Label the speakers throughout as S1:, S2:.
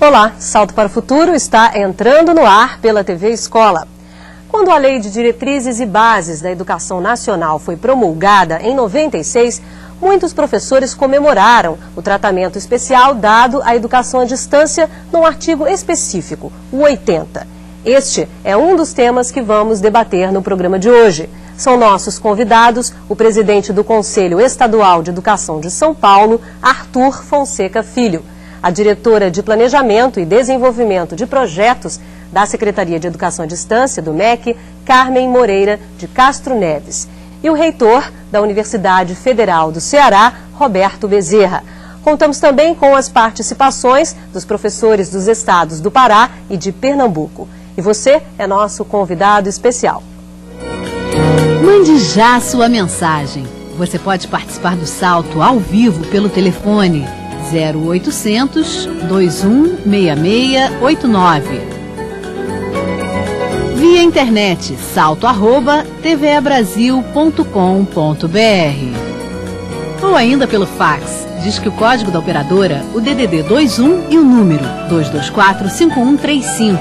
S1: Olá, Salto para o Futuro está entrando no ar pela TV Escola. Quando a Lei de Diretrizes e Bases da Educação Nacional foi promulgada em 96, muitos professores comemoraram o tratamento especial dado à educação à distância num artigo específico, o 80. Este é um dos temas que vamos debater no programa de hoje. São nossos convidados o presidente do Conselho Estadual de Educação de São Paulo, Arthur Fonseca Filho, a diretora de Planejamento e Desenvolvimento de Projetos da Secretaria de Educação à Distância, do MEC, Carmen Moreira de Castro Neves, e o reitor da Universidade Federal do Ceará, Roberto Bezerra. Contamos também com as participações dos professores dos estados do Pará e de Pernambuco. E você é nosso convidado especial.
S2: Mande já sua mensagem. Você pode participar do Salto ao vivo pelo telefone 0800 216689. Via internet salto@tvebrasil.com.br. Ou ainda pelo fax. Diz que o código da operadora, o DDD 21 e o número 224-5135.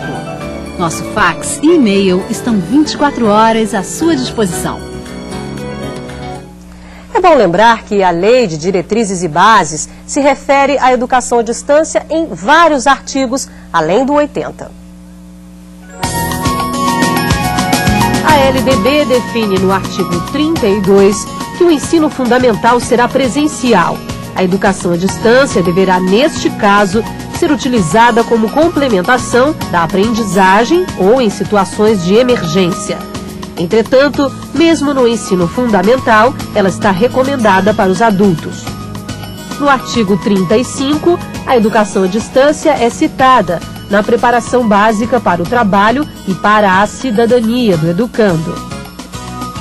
S2: Nosso fax e e-mail estão 24 horas à sua disposição.
S1: É bom lembrar que a Lei de Diretrizes e Bases se refere à educação à distância em vários artigos, além do 80. A LDB define no artigo 32 que o ensino fundamental será presencial. A educação à distância deverá, neste caso, ser utilizada como complementação da aprendizagem ou em situações de emergência. Entretanto, mesmo no ensino fundamental, ela está recomendada para os adultos. No artigo 35, a educação à distância é citada na preparação básica para o trabalho e para a cidadania do educando.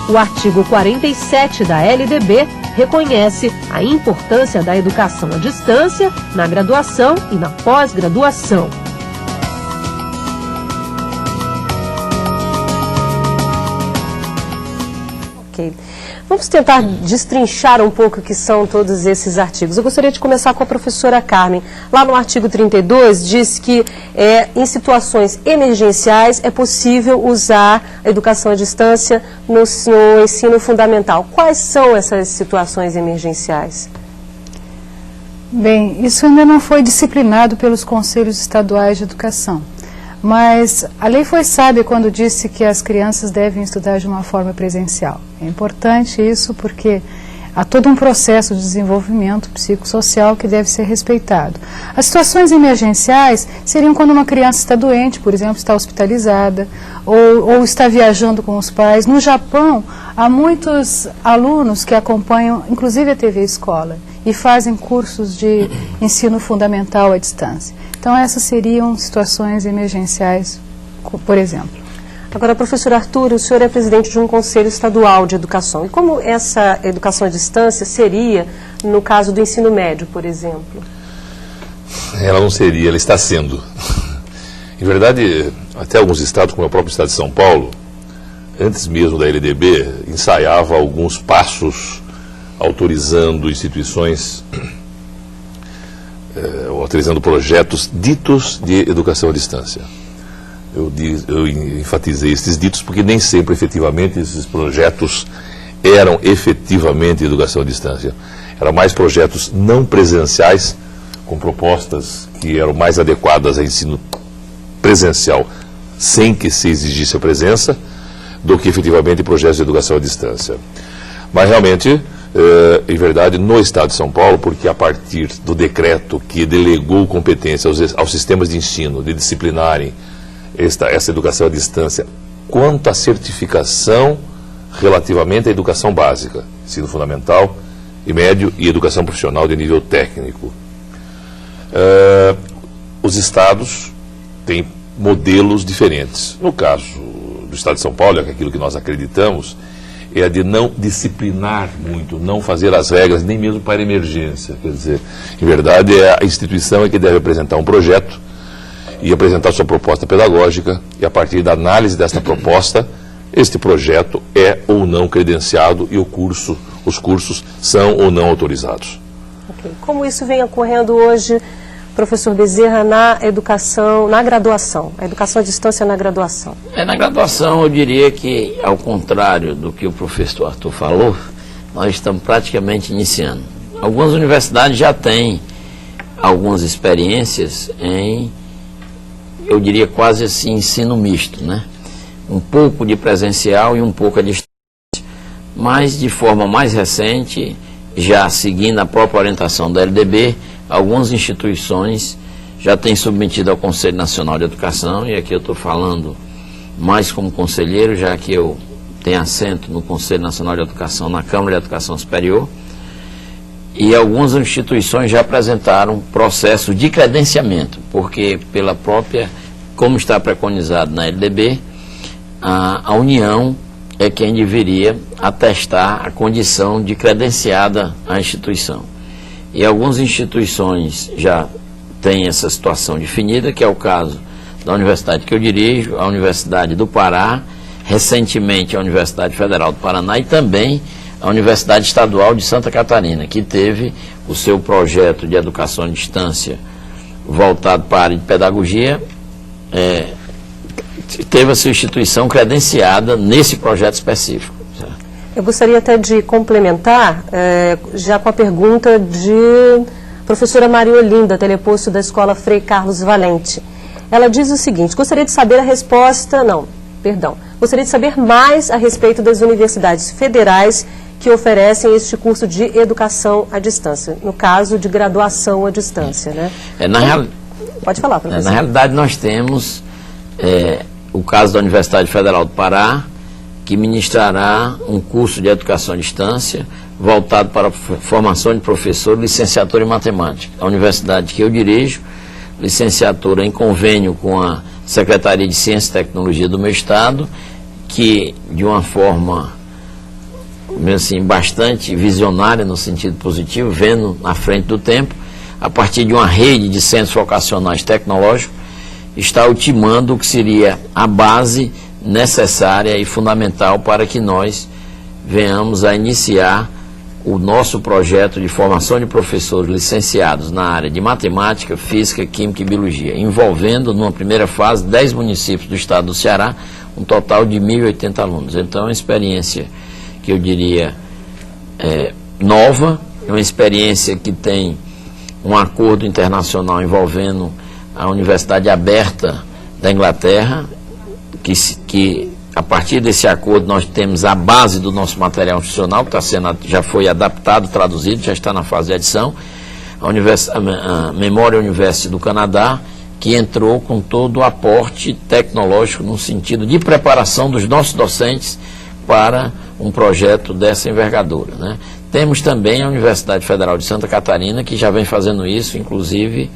S1: O artigo 47 da LDB reconhece a importância da educação à distância na graduação e na pós-graduação. Ok. Vamos tentar destrinchar um pouco o que são todos esses artigos. Eu gostaria de começar com a professora Carmen. Lá no artigo 32 diz que em situações emergenciais é possível usar a educação à distância no ensino fundamental. Quais são essas situações emergenciais?
S3: Bem, isso ainda não foi disciplinado pelos Conselhos Estaduais de Educação. Mas a lei foi sábia quando disse que as crianças devem estudar de uma forma presencial. É importante isso porque há todo um processo de desenvolvimento psicossocial que deve ser respeitado. As situações emergenciais seriam quando uma criança está doente, por exemplo, está hospitalizada, ou está viajando com os pais. No Japão, há muitos alunos que acompanham, inclusive a TV Escola, e fazem cursos de ensino fundamental à distância. Então, essas seriam situações emergenciais, por exemplo.
S1: Agora, professor Arthur, o senhor é presidente de um Conselho Estadual de Educação. E como essa educação à distância seria no caso do ensino médio, por exemplo?
S4: Ela não seria, ela está sendo. Em verdade, até alguns estados, como é o próprio estado de São Paulo, antes mesmo da LDB, ensaiava alguns passos autorizando instituições, autorizando projetos ditos de educação à distância. Eu enfatizei esses ditos porque nem sempre, efetivamente, esses projetos eram efetivamente educação à distância. Eram mais projetos não presenciais, com propostas que eram mais adequadas a ensino presencial, sem que se exigisse a presença, do que efetivamente projetos de educação à distância. Mas realmente, em verdade, no Estado de São Paulo, porque a partir do decreto que delegou competência aos sistemas de ensino de disciplinarem essa educação à distância quanto à certificação relativamente à educação básica, ensino fundamental e médio e educação profissional de nível técnico. Os estados têm modelos diferentes. No caso do Estado de São Paulo, é aquilo que nós acreditamos, é a de não disciplinar muito, não fazer as regras, nem mesmo para emergência. Quer dizer, em verdade, é a instituição que deve apresentar um projeto e apresentar sua proposta pedagógica, e a partir da análise desta proposta, este projeto é ou não credenciado e os cursos são ou não autorizados.
S1: Okay. Como isso vem ocorrendo hoje Professor Bezerra, na educação, na graduação, a educação à distância na graduação.
S5: Na graduação eu diria que, ao contrário do que o professor Arthur falou, nós estamos praticamente iniciando. Algumas universidades já têm algumas experiências em, eu diria quase assim, ensino misto, né? Um pouco de presencial e um pouco à distância. Mas de forma mais recente, já seguindo a própria orientação da LDB, algumas instituições já têm submetido ao Conselho Nacional de Educação, e aqui eu estou falando mais como conselheiro, já que eu tenho assento no Conselho Nacional de Educação, na Câmara de Educação Superior, e algumas instituições já apresentaram processo de credenciamento, porque pela própria, como está preconizado na LDB, a União é quem deveria atestar a condição de credenciada à instituição. E algumas instituições já têm essa situação definida, que é o caso da universidade que eu dirijo, a Universidade do Pará, recentemente a Universidade Federal do Paraná e também a Universidade Estadual de Santa Catarina, que teve o seu projeto de educação à distância voltado para a área de pedagogia, teve a sua instituição credenciada nesse projeto específico.
S1: Eu gostaria até de complementar, já com a pergunta de professora Maria Olinda, teleposto da Escola Frei Carlos Valente. Ela diz o seguinte: gostaria de saber a resposta, gostaria de saber mais a respeito das universidades federais que oferecem este curso de educação à distância, no caso de graduação à distância, né? Pode falar, professor.
S5: Na realidade, nós temos o caso da Universidade Federal do Pará, que ministrará um curso de educação à distância voltado para a formação de professor, licenciatura em matemática. A universidade que eu dirijo, licenciatura em convênio com a Secretaria de Ciência e Tecnologia do meu estado, que de uma forma assim, bastante visionária no sentido positivo, vendo na frente do tempo, a partir de uma rede de centros vocacionais tecnológicos, está ultimando o que seria a base necessária e fundamental para que nós venhamos a iniciar o nosso projeto de formação de professores licenciados na área de matemática, física, química e biologia, envolvendo, numa primeira fase, 10 municípios do estado do Ceará, um total de 1.080 alunos. Então, é uma experiência que eu diria nova, é uma experiência que tem um acordo internacional envolvendo a Universidade Aberta da Inglaterra, que a partir desse acordo nós temos a base do nosso material institucional, que já foi adaptado, traduzido, já está na fase de edição, a Memorial University do Canadá, que entrou com todo o aporte tecnológico no sentido de preparação dos nossos docentes para um projeto dessa envergadura, né? Temos também a Universidade Federal de Santa Catarina, que já vem fazendo isso, inclusive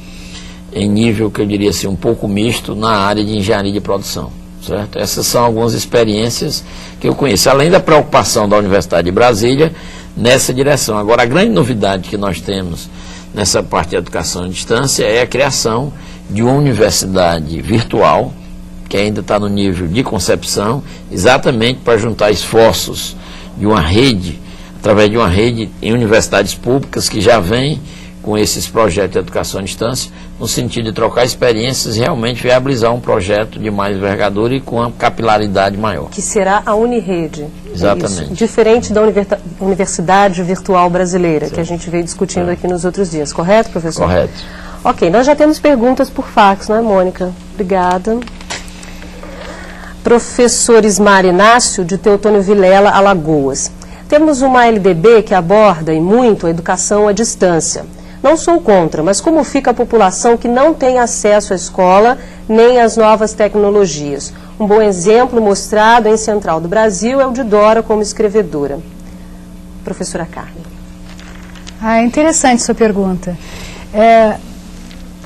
S5: em nível que eu diria assim, um pouco misto na área de engenharia de produção. Certo? Essas são algumas experiências que eu conheço, além da preocupação da Universidade de Brasília nessa direção. Agora, a grande novidade que nós temos nessa parte de educação à distância é a criação de uma universidade virtual, que ainda está no nível de concepção, exatamente para juntar esforços de uma rede, através de uma rede em universidades públicas que já vem com esses projetos de educação à distância, no sentido de trocar experiências e realmente viabilizar um projeto de mais envergadura e com uma capilaridade maior. Que
S1: será a Unirede.
S5: Exatamente.
S1: Isso. Diferente da Universidade Virtual Brasileira, que a gente veio discutindo aqui nos outros dias. Correto, professor?
S5: Correto.
S1: Ok, nós já temos perguntas por fax, não é, Mônica? Obrigada. Professor Ismar Inácio, de Teotônio Vilela, Alagoas. Temos uma LDB que aborda e muito a educação à distância. Não sou contra, mas como fica a população que não tem acesso à escola nem às novas tecnologias? Um bom exemplo mostrado em Central do Brasil é o de Dora como escrevedora. Professora Carmen.
S3: É interessante sua pergunta.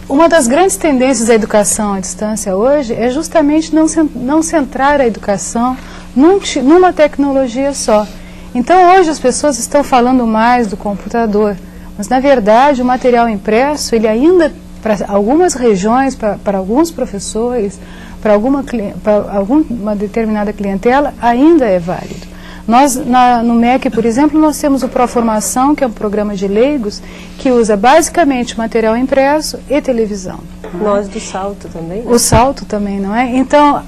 S3: Uma das grandes tendências da educação à distância hoje é justamente não centrar a educação numa tecnologia só. Então, hoje as pessoas estão falando mais do computador, mas, na verdade, o material impresso, ele ainda, para algumas regiões, para alguns professores, para alguma determinada clientela, ainda é válido. Nós, no MEC, por exemplo, nós temos o Proformação, que é um programa de leigos, que usa basicamente material impresso e televisão.
S1: Nós do Salto também, né?
S3: O Salto também, não é? Então,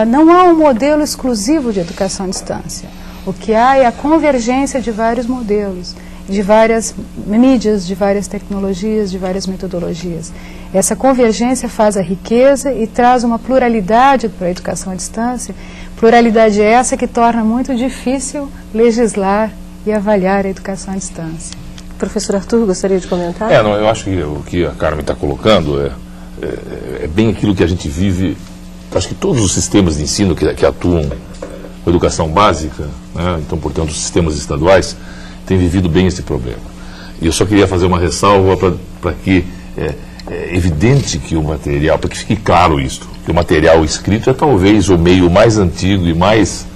S3: não há um modelo exclusivo de educação à distância. O que há é a convergência de vários modelos, de várias mídias, de várias tecnologias, de várias metodologias. Essa convergência faz a riqueza e traz uma pluralidade para a educação à distância, pluralidade essa que torna muito difícil legislar e avaliar a educação à distância.
S1: Professor Arthur, gostaria de comentar?
S4: Eu acho que o que a Carmen está colocando é bem aquilo que a gente vive. Acho que todos os sistemas de ensino que atuam com educação básica, né, então, portanto, os sistemas estaduais, têm vivido bem esse problema. E eu só queria fazer uma ressalva para que é evidente que o material, para que fique claro isso, que o material escrito é talvez o meio mais antigo e mais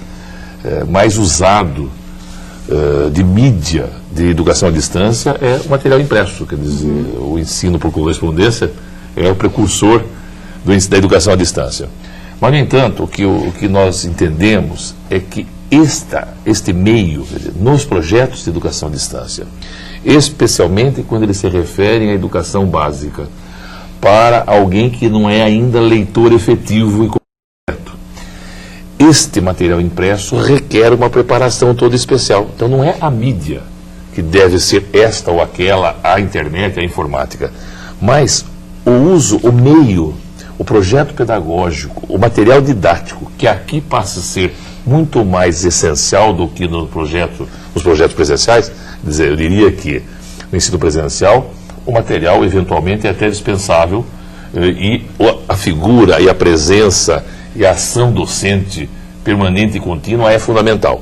S4: usado de mídia de educação à distância é o material impresso. Quer dizer, o ensino por correspondência é o precursor da educação à distância. Mas, no entanto, o que nós entendemos é que este meio, quer dizer, nos projetos de educação à distância, especialmente quando eles se referem à educação básica, para alguém que não é ainda leitor efetivo e completo, este material impresso requer uma preparação toda especial. Então não é a mídia que deve ser esta ou aquela, a internet, a informática, mas o uso, o meio, o projeto pedagógico, o material didático, que aqui passa a ser muito mais essencial do que nos projetos presenciais. Quer dizer, eu diria que no ensino presencial o material eventualmente é até dispensável e a figura e a presença e a ação docente permanente e contínua é fundamental.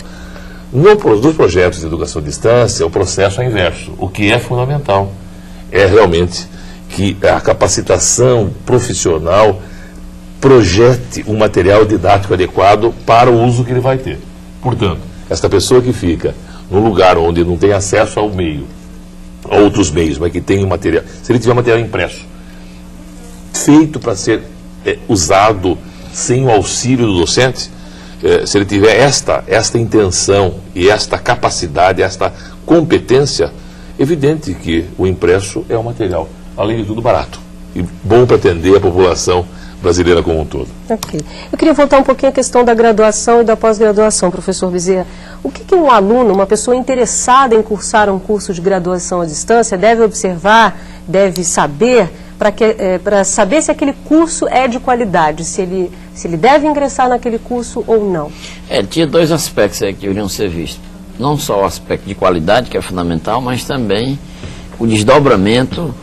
S4: Nos projetos de educação à distância, o processo é inverso. O que é fundamental é realmente que a capacitação profissional projete um material didático adequado para o uso que ele vai ter. Portanto, esta pessoa que fica num lugar onde não tem acesso ao meio, a outros meios, mas que tem um material, se ele tiver material impresso, feito para ser usado sem o auxílio do docente, se ele tiver esta intenção e esta capacidade, esta competência, evidente que o impresso é um material, além de tudo, barato e bom para atender a população brasileira como um todo.
S1: Ok. Eu queria voltar um pouquinho à questão da graduação e da pós-graduação, professor Bezerra. O que um aluno, uma pessoa interessada em cursar um curso de graduação à distância, deve observar, deve saber, para saber se aquele curso é de qualidade, se ele deve ingressar naquele curso ou não?
S5: Tinha dois aspectos aí que deveriam ser vistos. Não só o aspecto de qualidade, que é fundamental, mas também o desdobramento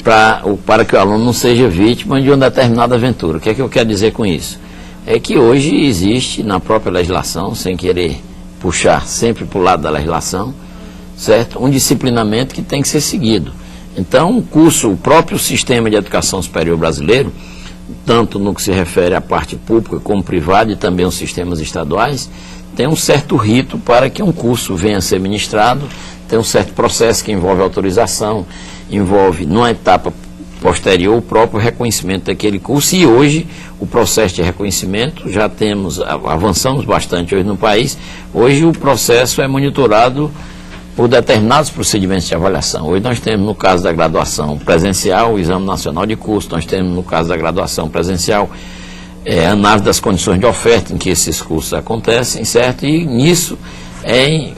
S5: para que o aluno não seja vítima de uma determinada aventura. O que é que eu quero dizer com isso? É que hoje existe na própria legislação, sem querer puxar sempre para o lado da legislação, certo? Um disciplinamento que tem que ser seguido. Então, o próprio sistema de educação superior brasileiro, tanto no que se refere à parte pública como privada e também os sistemas estaduais, tem um certo rito para que um curso venha a ser ministrado, tem um certo processo que envolve autorização, envolve, numa etapa posterior, o próprio reconhecimento daquele curso, e hoje o processo de reconhecimento, avançamos bastante hoje no país, hoje o processo é monitorado por determinados procedimentos de avaliação. Hoje nós temos, no caso da graduação presencial, o Exame Nacional de Curso, nós temos, no caso da graduação presencial, análise das condições de oferta em que esses cursos acontecem, certo? E nisso,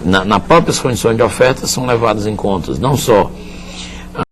S5: nas próprias condições de oferta, são levadas em conta não só